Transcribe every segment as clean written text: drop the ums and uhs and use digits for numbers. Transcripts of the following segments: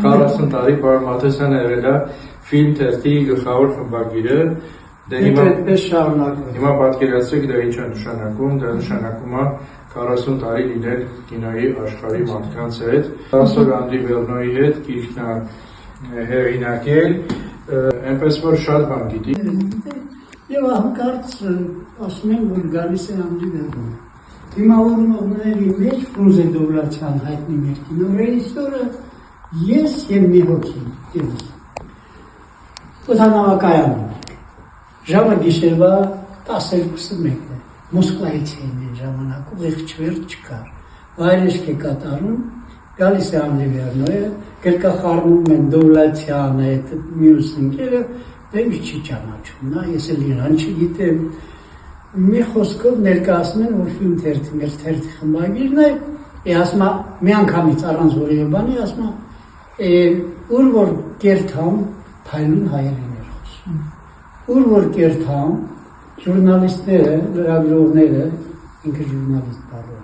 40 տարի պարոն Մաթեսյանը եղել է ֆիլմ թերթի գլխավոր խմբագիրը։ Հիմա պատկերացրեք դա ինչ է նշանակում, դա նշանակում է 40 տարի լինել կինոյի աշխարհի մարդկանց հետ, Ֆրանսուଆ Անդրի հետ գիրքն է հեղինակել, այնպես որ շատ բան գիտի։ Եվ հանկարծ ասում են, որ գալիս է Անդրի Վերնոյը։ Դիմավորողների մեջ Ֆրունզե Դովլաթյան հայտնի մեր կինոռեժիսորը, ես եւ մի հոգի։ Օդանավակայանում ժամը գիշերվա 12:01 է, Մոսկվայից էին այն ժամանակ, ուղիղ չվերջ չկար, վայրեջք է կատարում, գալիս է Անդրի Վերնոյը, գրկախառնում են Դովլաթյանը, մյուս ընկերը, դա ինչ չի ճանաչում, նա ես էլ իրան չգիտեմ, մի խոսքով ներկայացնում են, որ ֆիլմ թերթի, մեր թերթի խմբագիրն է, ասում է, մի անգամից առանց որևէ բանի, ասում է, ուր որ կերթամ, փայլուն հայերեն էր խոսում, ուր որ կերթամ, ժուրնալիստները, լրագրողները, ինքը ժուրնալիստ բառով,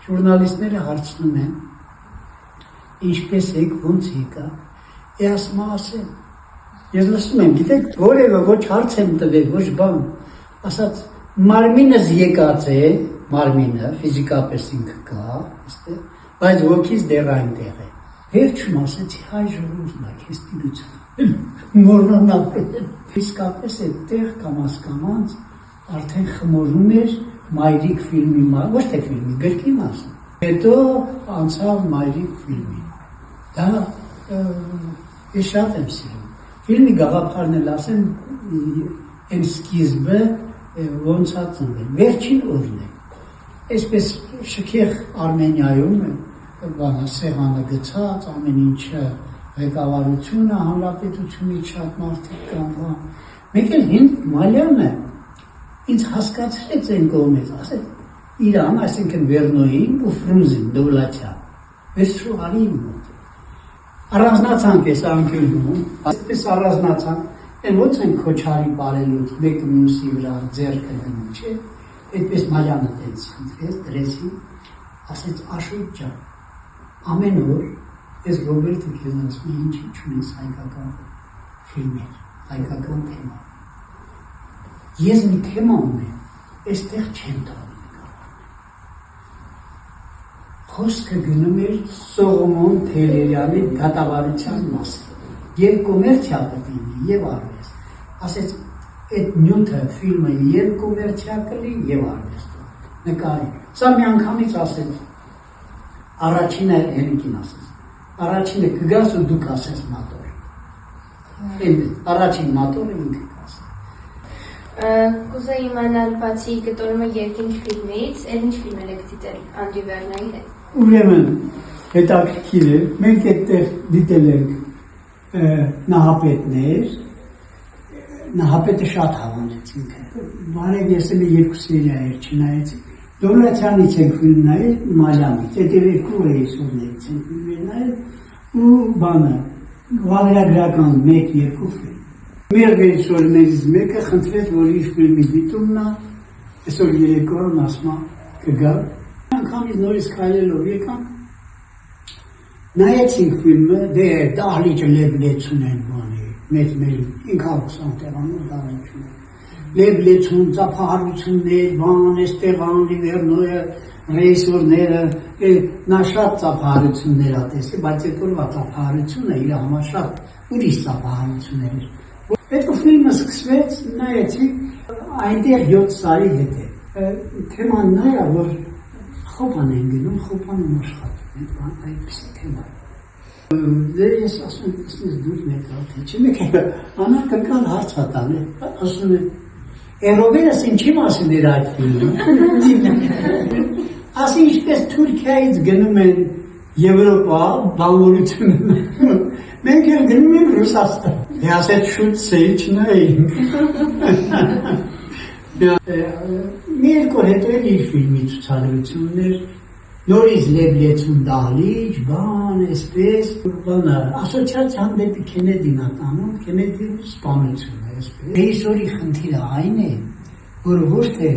ժուրնալիստները հարցնում են, ինչպես եք, ոնց եկա, ասում է, ասեմ, ես լսում եմ, գիտեք, որևէ ոչ հարց եմ տվել, ոչ բան, ասաց, մարմինս եկած է, մարմինը, ֆիզիկապես ինքը կա, բայց ոգիս դեռ այնտեղ է։ Վերջում ասեցի, հայ ժողովուրդն է, քեզ տիրություն, մոռանալ։ Իսկապես այդտեղ կամաց արդեն խմորում էր Մայրիկ ֆիլմի, ոչ թե ֆիլմի, գրքի մասը։ Հետո անցավ Մայրիկ ֆիլմին։ Դա ես շատ եմ սիրում։ Ֆիլմի գաղափարն էլ ասեմ, այն սկիզբը ոնց է ծնվել, վերջին օրն է, այսպես շքեղ Արմենիայում բանը սեղանը գցած, ամեն ինչը ղեկավարությունը, հանրապետությունից շատ մարդիկ կան, մեկ էլ հին Մալյանը ինձ հասկացրեց այն կողմից, ասեց իրան, այսինքն Վերնոյին ու Ֆրունզին, Դովլաթյան, վերցրու արի իմ մոտ, առանձնացանք ես անկյունում, այսպես առանձնացանք, Են ոնց են քոչարի բարելուց, մեկը մյուսի վրա ձեռքը դնում, չէ, այդպես Մալյանը տենց խնդրեց, դրեցի, ասեց Աշոտ ջան, ամեն օր ես Ռոբերտը քեզ ասում եմ, ինչի չունես հայկական ֆիլմեր, հայկական թեմա։ Ես մի թեմա ունեմ, այստեղ չեմ տանում։ Խոսքը գնում էր Սողոմոն Թեհլերյանի դատավարության մասին։ Եվ կոմերցիա կլինի, եւ արվեստ։ Ասեց, այդ նյութը ֆիլմը եւ կոմերցիա կլինի, եւ արվեստ։ Նկարի։ Սա մի անգամից ասեց, առաջինը Հենիկին ասեց, առաջինը կգաս ու դուք ասես մատոր։ Առաջին մատորը ինքը կասի։ Կուզեի իմանալ, բացի գտորումը երկինք ֆիլմից, էլ ինչ ֆիլմեր եք դիտել Անդրի Վերնոյի հետ։ Ուրեմն, հետաքրքիր է, մենք այդտեղ դիտել ենք Նահապետներ, Նահապետը շատ հավանեց ինքը, բարև ես էլ երկու սերիա էր չնայեցի, Դովլաթյանից ենք ֆիլմ նայել, Մալյանից, այդ երկու ռեժիսորներից ենք ֆիլմեր նայել, ու բանը, վավերագրական 1-2 ֆիլմ։ Մեր ռեժիսորներից մեկը խնդրեց, որ իր ֆիլմի դիտումն է, այսօր երեկոյան ասում կգա, անգամից նորից քայլելով եկան, նայեցինք ֆիլմը, դե դահլիճը լեբլեցուն են բանի, մեծ 520 տեղանոց դահլիճում են, լեբլեցուն, ծափահարություններ, բան, այստեղ Անդրի Վերնոյը, ռեժիսորները, նա շատ ծափահարություններ ա տեսել, բայց այդ օրվա ծափահարությունը իր համար շատ ուրիշ ծափահարություններ էր։ Հետո ֆիլմը սկսվեց, նայեցինք, այնտեղ 7 տարի հետ է, թեման նա է, որ խոպան են գնում, խոպանում աշխատում, այդպիսի թեմա։ Դե ես ասում եմ, ես դուր ներկալ, թե չի մեկ անար կնկալ հարց հատան է, ասում եմ, Էրովերս ինչի մասին էր այդ ֆիլմը։ Ասի ինչպես Թուրքիայից գնում են Եվրոպա, բանվորությունը, մենք էլ գնում ենք Ռուսաստան։ Դե ասեց շուտ սեի չնայինք։ Մի երկու հետո էլ իր ֆիլմի ցուցադրություններ, նորից լեբլեցուն դահլիճ, բան, այսպես, բանը, ասոցիացիան դեպի Քենեդին ա տանում, Քենեդի սպանությունը, այսպես։ Ռեժիսորի խնդիրը այն է, որ ոչ թե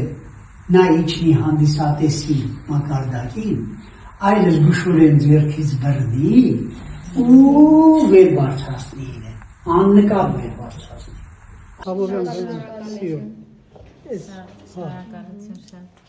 նա իջնի հանդիսատեսի մակարդակին, այլ զգուշորեն ձեռքից բռնի, ու վեր բարձրացնի իրեն, աննկատ վեր բարձրացնի։ Հավորան սիրում։ Շնորհակալություն շատ։